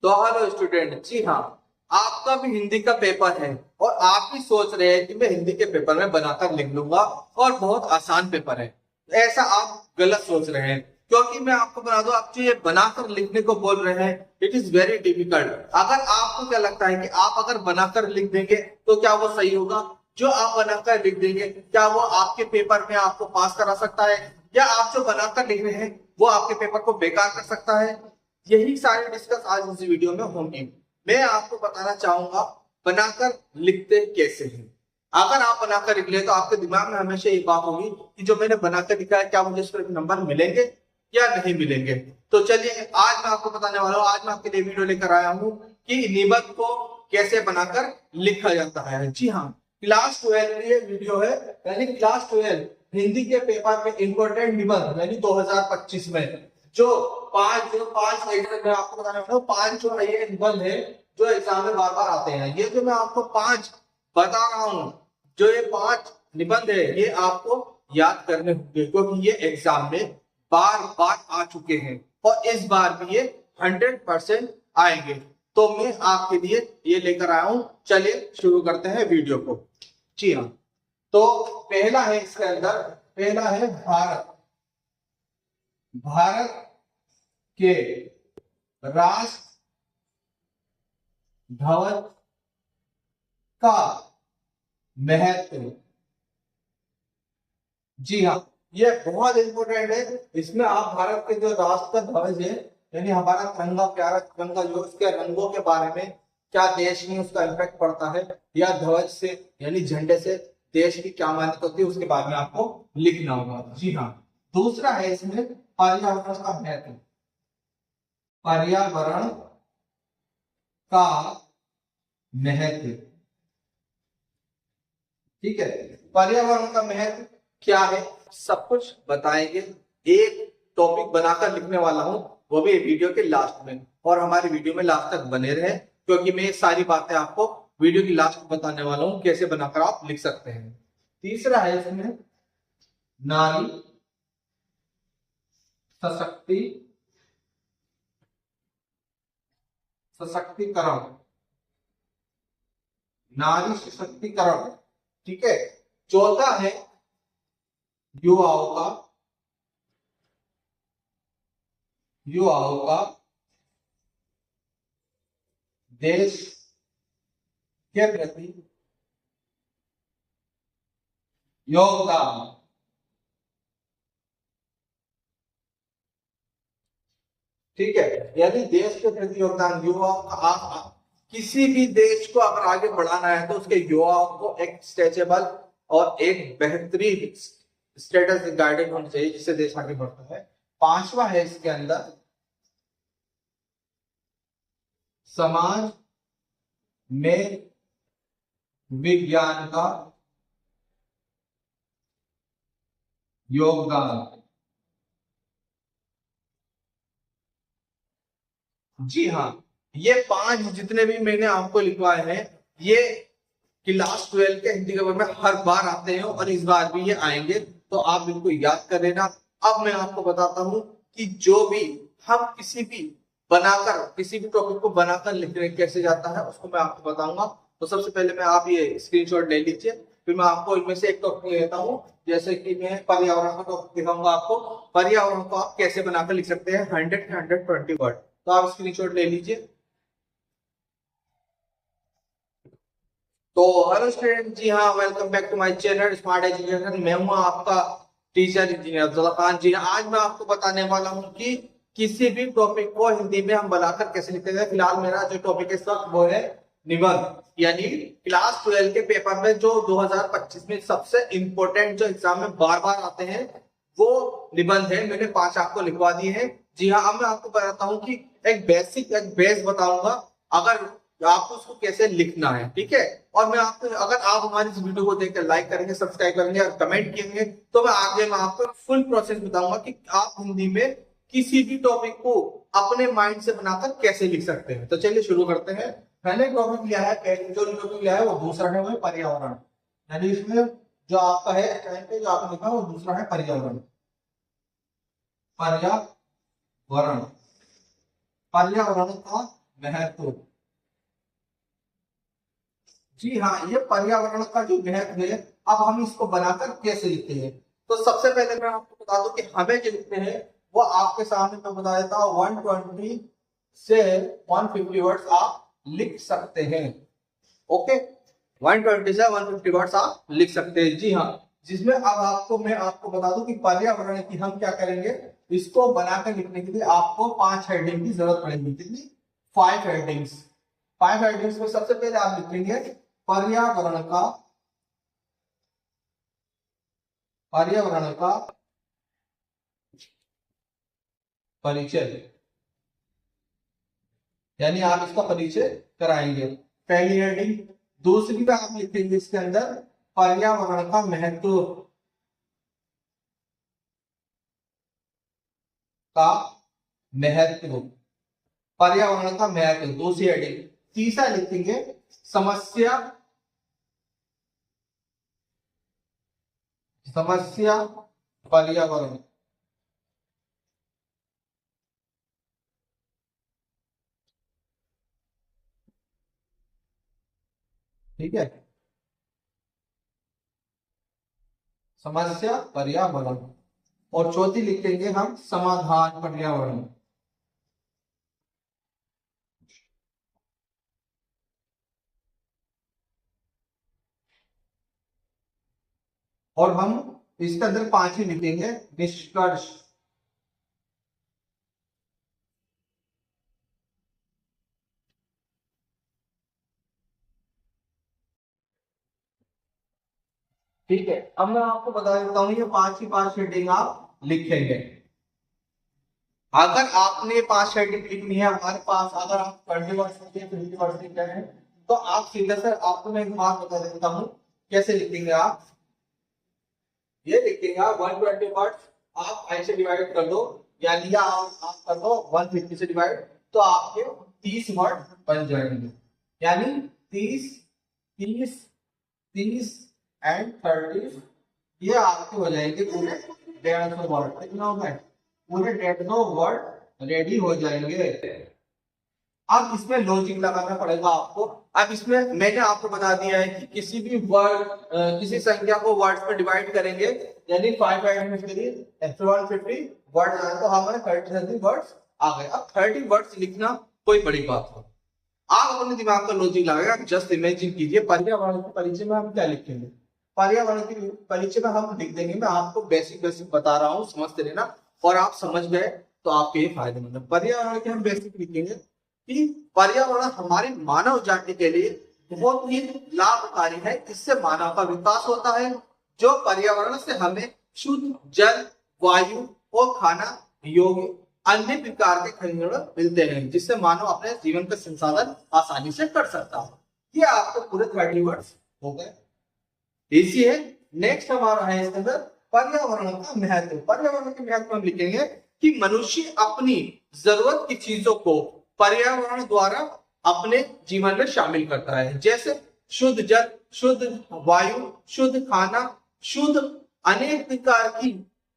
तो hello student, जी हाँ, आपका भी हिंदी का पेपर है और आप भी सोच रहे हैं कि मैं हिंदी के पेपर में बनाकर लिख लूंगा और बहुत आसान पेपर है। ऐसा आप गलत सोच रहे हैं, क्योंकि मैं आपको बता दूं, आप जो ये बनाकर लिखने को बोल रहे हैं, इट इज वेरी डिफिकल्ट। अगर आपको क्या लगता है कि आप अगर बनाकर लिख देंगे तो क्या वो सही होगा? जो आप बनाकर लिख देंगे क्या वो आपके पेपर में आपको पास करा सकता है, या आप जो बनाकर लिख रहे हैं वो आपके पेपर को बेकार कर सकता है? यही सारे डिस्कस आज इस वीडियो में होंगे। मैं आपको बताना चाहूंगा बनाकर लिखते कैसे हैं। अगर आप बनाकर लिख ले तो आपके दिमाग में हमेशा ये बात होगी कि जो मैंने बनाकर लिखा है क्या मुझे इस पर नंबर मिलेंगे या नहीं मिलेंगे। तो चलिए आज मैं आपको बताने वाला हूँ, आज मैं आपके लिए वीडियो लेकर आया हूँ कि निबंध को कैसे बनाकर लिखा जाता है। जी हाँ, क्लास 12 की ये वीडियो है, यानी क्लास 12 हिंदी के पेपर में इंपोर्टेंट निबंध यानी 2025 में जो पांच मैं आपको बताने वाला हूँ। पांच जो ये निबंध है जो एग्जाम में बार बार आते हैं, ये जो मैं आपको पांच बता रहा हूँ, जो ये पांच निबंध है ये आपको याद करने होंगे, क्योंकि ये एग्जाम में बार बार आ चुके हैं और इस बार भी ये 100% आएंगे। तो मैं आपके लिए ये लेकर आया हूं। चलिए शुरू करते हैं वीडियो को। जी हाँ, तो पहला है इसके अंदर, पहला है भारत। भारत के राष्ट्र ध्वज का महत्व। जी हाँ, ये बहुत इंपॉर्टेंट है। इसमें आप भारत के जो राष्ट्र का ध्वज है, यानी हमारा तिरंगा, प्यारा तिरंगा, जो उसके रंगों के बारे में, क्या देश में उसका इम्पैक्ट पड़ता है, या ध्वज से यानी झंडे से देश की क्या मान्यता होती है, उसके बारे में आपको लिखना होगा। जी हाँ, दूसरा है इसमें पर्यावरण का महत्व। पर्यावरण का महत्व, ठीक है। पर्यावरण का महत्व क्या है सब कुछ बताएंगे। एक टॉपिक बनाकर लिखने वाला हूं, वो भी वीडियो के लास्ट में, और हमारी वीडियो में लास्ट तक बने रहे, क्योंकि मैं सारी बातें आपको वीडियो की लास्ट में बताने वाला हूं कैसे बनाकर आप लिख सकते हैं। तीसरा है इसमें नारी सशक्ति सशक्तिकरण। नारी सशक्तिकरण, ठीक है। चौथा है युवाओं का युवाओं का देश के प्रति योगदान। ठीक है, यानी देश के प्रति योगदान, युवाओं का किसी भी देश को अगर आगे बढ़ाना है तो उसके युवाओं को एक स्ट्रेचेबल और एक बेहतरीन स्टेटस गाइडेंस होनी चाहिए, जिससे देश आगे बढ़ता है। पांचवा है इसके अंदर समाज में विज्ञान का योगदान। जी हाँ, ये पांच जितने भी मैंने आपको लिखवाए हैं, ये क्लास 12 के हिंदी पेपर में हर बार आते हैं और इस बार भी ये आएंगे, तो आप इनको याद कर लेना। अब मैं आपको बताता हूं कि जो भी हम किसी भी टॉपिक को बनाकर लिखने कैसे जाता है उसको मैं आपको बताऊंगा। तो सबसे पहले मैं आप ये स्क्रीनशॉट ले लीजिए, फिर मैं आपको इनमें से एक टॉपिक लेता हूँ। जैसे कि मैं पर्यावरण का टॉपिक दिखाऊंगा आपको। पर्यावरण को आप कैसे बनाकर लिख सकते हैं 100 वर्ड। तो आप स्क्रीनशॉट ले लीजिए। तो हेलो स्टूडेंट, जी हाँ, welcome back to my channel smart education. मैं हूँ आपका टीचर इंजीनियर अब्दुल्ला खान। जी हाँ, आज मैं आपको बताने वाला हूँ कि किसी भी टॉपिक को हिंदी में हम बनाकर कैसे लिखते हैं। फिलहाल मेरा जो टॉपिक इस वक्त वो है निबंध, यानी क्लास 12 के पेपर में जो 2025 में सबसे इंपॉर्टेंट जो एग्जाम में बार बार आते हैं वो निबंध है। मैंने पांच आपको लिखवा दिए हैं। जी हाँ, अब मैं आपको बताता हूँ कि एक बेस बताऊंगा, अगर आपको उसको कैसे लिखना है, ठीक है। और मैं आपको, अगर आप हमारी इस वीडियो को देखकर लाइक करेंगे, सब्सक्राइब करेंगे और कमेंट करेंगे, तो मैं आपको फुल प्रोसेस बताऊंगा कि आप हिंदी में किसी भी टॉपिक को अपने माइंड से बनाकर कैसे लिख सकते हैं। तो चलिए शुरू करते हैं। मैंने टॉपिक लिया है, जो टॉपिक लिया है वो दूसरा है, वो है पर्यावरण। यानी इसमें जो आपका है जो आपने लिखा वो दूसरा है पर्यावरण। पर्यावरण पर्यावरण का महत्व। जी हाँ, ये पर्यावरण का जो महत्व है, अब हम इसको बनाकर कैसे लिखते हैं। तो सबसे पहले मैं आपको बता दूं कि हमें जो लिखते हैं वो आपके सामने मैं बता देता हूँ। 120 से 150 वर्ड्स आप लिख सकते हैं। ओके, 120 से 150 वर्ड्स आप लिख सकते हैं। जी हाँ, जिसमें अब आपको मैं आपको बता दूं कि पर्यावरण की हम क्या करेंगे, इसको बनाकर लिखने के लिए आपको 5 हेडिंग की जरूरत पड़ेगी। कितनी? 5 हेडिंग्स। 5 हेडिंग्स में सबसे पहले आप लिखेंगे पर्यावरण का, पर्यावरण का परिचय, यानी आप इसका परिचय कराएंगे, पहली हेडिंग। दूसरी में आप लिखेंगे इसके अंदर पर्यावरण का महत्व, का महत्व, पर्यावरण का महत्व, दूसरी हेडिंग। तीसरा लिखेंगे समस्या, समस्या पर्यावरण। ठीक है, समस्या पर्यावरण। और चौथी लिखेंगे हम समाधान पर्यावरण। और हम इसके अंदर 5 ही लिखेंगे निष्कर्ष। ठीक है, अब मैं आपको बता देता हूँ ये 5 ही 5 हेडिंग आप लिखेंगे। अगर आपने 5 हेडिंग लिखनी है हमारे पास, अगर आप 20% या 50% हैं, तो आप सीधा सर आपको मैं एक बात बता देता हूँ कैसे लिखेंगे आप। ये लिखेंगे आप 120 वर्ड्स आप 5 से डिवाइड कर दो, यानी आप कर दो 150 से डिवाइड, तो आपके 30 वर्ड बन जाएंगे। यानी 30 30 30 एंड 30, ये आपके हो जाएंगे पूरे 150 वर्ड। कितना होगा? पूरे 150 वर्ड रेडी हो जाएंगे। अब इसमें लॉजिक लगाना पड़ेगा आपको। अब इसमें मैंने आपको बता दिया है कि किसी भी वर्ड, किसी संख्या को वर्ड्स में डिवाइड करेंगे, यानी 5 में करिए 150 वर्ड आए तो हमारे 30 वर्ड्स आ गए। अब 30 वर्ड्स लिखना कोई बड़ी बात हो, आप अपने दिमाग का लॉजिक लगाएगा। जस्ट इमेजिन कीजिए पर्यावरण के परिचय में हम क्या लिखेंगे। पर्यावरण के परिचय में हम लिख देंगे, मैं आपको बेसिक बेसिक बता रहा हूँ, समझते रहना, और आप समझ गए तो आपके ये फायदेमंद है। पर्यावरण के हम बेसिक लिखेंगे कि पर्यावरण हमारी मानव जाति के लिए बहुत ही लाभकारी है। इससे मानव का विकास होता है। जो पर्यावरण से हमें शुद्ध जल, वायु और खाना योग्य अन्य प्रकार के खनिज मिलते हैं, जिससे मानव अपने जीवन का संसाधन आसानी से कर सकता है। ये आपको पूरे 30 वर्ड्स हो गए, इसी है। नेक्स्ट हमारा है इसके अंदर पर्यावरण का महत्व। पर्यावरण के महत्व हम लिखेंगे कि मनुष्य अपनी जरूरत की चीजों को पर्यावरण द्वारा अपने जीवन में शामिल करता है, जैसे शुद्ध जल, शुद्ध वायु, शुद्ध खाना, शुद्ध अनेक प्रकार की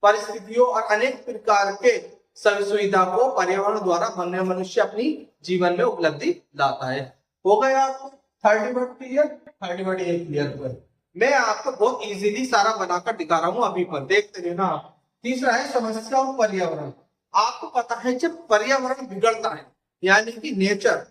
परिस्थितियों और अनेक प्रकार के सुविधा को पर्यावरण द्वारा मनुष्य अपनी जीवन में उपलब्धि लाता है। हो गया आपको 30 वर्ड क्लियर? 30 वर्ड ये क्लियर हुआ। मैं आपको बहुत इजीली सारा बनाकर दिखा रहा हूं, अभी पर देखते रहना। तीसरा है समस्या और पर्यावरण। आपको पता है जब पर्यावरण बिगड़ता है, यानी कि नेचर,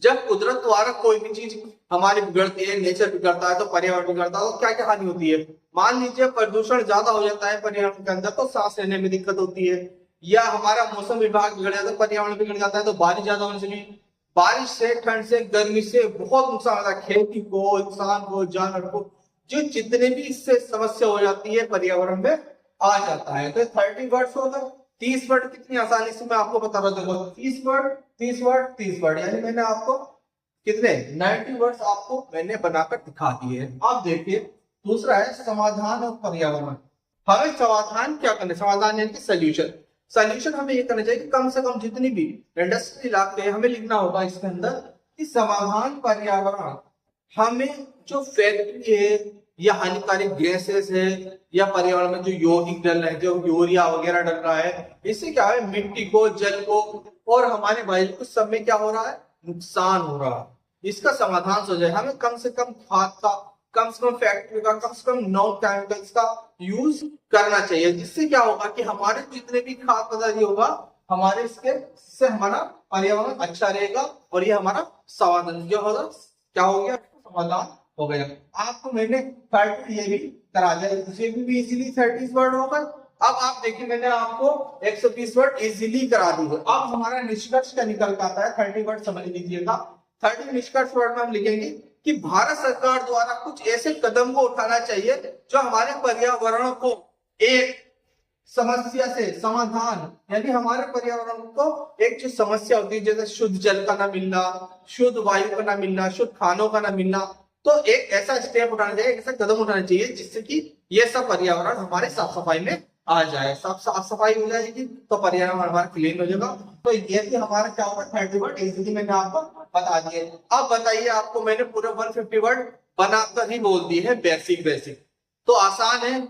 जब कुदरत द्वारा कोई भी चीज हमारी बिगड़ती है, नेचर बिगड़ता है, तो पर्यावरण बिगड़ता है, तो क्या क्या हानि होती है। मान लीजिए प्रदूषण ज्यादा हो जाता है पर्यावरण के अंदर, तो सांस लेने में दिक्कत होती है। या हमारा मौसम विभाग बिगड़ जाता है, पर्यावरण बिगड़ जाता है, तो बारिश ज्यादा होने से, बारिश से, ठंड से, गर्मी से बहुत नुकसान होता है, खेती को, इंसान को, जानवर को, जो जितने भी इससे समस्या हो जाती है पर्यावरण में आ जाता है। तो 30 वर्ड्स हो गए। 30 वर्ड कितनी आसानी से मैं आपको बता रहा हूँ, देखो 30 वर्ड 30 वर्ड 30 वर्ड, यानी मैंने आपको कितने 90 वर्ड्स आपको मैंने बनाकर दिखा दिए। अब देखिए दूसरा है समाधान और पर्यावरण। हमें समाधान क्या करना है? समाधान यानी कि सोल्यूशन। सोल्यूशन हमें ये करना चाहिए कि कम से कम जितनी भी इंडस्ट्री इलाके हमें लिखना होगा इसके अंदर कि समाधान पर्यावरण, हमें जो फैक्ट्री है, या हानिकारक गैसेस है या पर्यावरण में जो यौगिक डल रहे हैं, जो यूरिया वगैरह डल रहा है, इससे क्या है मिट्टी को, जल को और हमारे वायु को सब में क्या हो रहा है, नुकसान हो रहा है। इसका समाधान हो जाए, हमें कम से कम खाद का, कम से कम फैक्ट्री का, कम से कम नॉन केमिकल्स का यूज करना चाहिए, जिससे क्या होगा कि हमारे जितने भी खाद पदार्थ होगा हमारे इससे हमारा पर्यावरण अच्छा रहेगा और ये हमारा समाधान जो होगा क्या हो गया, समाधान हो गया। आपको मैंने 30 ये भी करा दिया, इसे भी इजीली 30 वर्ड होगा। अब आप देखिए मैंने आपको 120 वर्ड इजीली करा दी है। अब हमारा निष्कर्ष क्या निकल के आता है, 30 वर्ड समझ लीजिएगा। 30 निष्कर्ष वर्ड में हम लिखेंगे कि भारत सरकार द्वारा कुछ ऐसे कदम को उठाना चाहिए जो हमारे पर्यावरण को एक समस्या से समाधान, यानी हमारे पर्यावरण को एक जो समस्या होती है जैसे शुद्ध जल का ना मिलना, शुद्ध वायु का ना मिलना, शुद्ध खानों का ना मिलना, तो एक ऐसा स्टेप उठाना चाहिए, एक ऐसा कदम उठाना चाहिए जिससे कि ये सब पर्यावरण हमारे साफ सफाई में आ जाए। साफ सफाई हो जाएगी तो पर्यावरण हमारा क्लीन हो जाएगा। तो ये भी हमारा क्या होगा, 30 वर्ड इजीली मैंने आपको बता दिए। अब बताइए, आपको मैंने पूरे 150 वर्ड बनाकर ही बोल दिए है, बेसिक तो आसान है।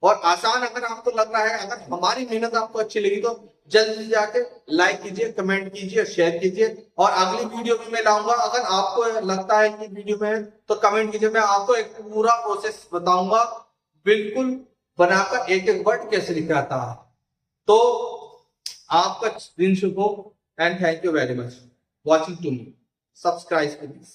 और आसान अगर आपको लग रहा है, अगर हमारी मेहनत आपको अच्छी लगी तो जल्दी से जाके लाइक कीजिए, कमेंट कीजिए, शेयर कीजिए। और अगली वीडियो भी मैं लाऊंगा, अगर आपको लगता है कि वीडियो में तो कमेंट कीजिए, मैं आपको एक पूरा प्रोसेस बताऊंगा बिल्कुल बनाकर एक एक वर्ड कैसे लिखाता है। तो आपका दिन शुभ हो and thank you very much watching to me. Subscribe please.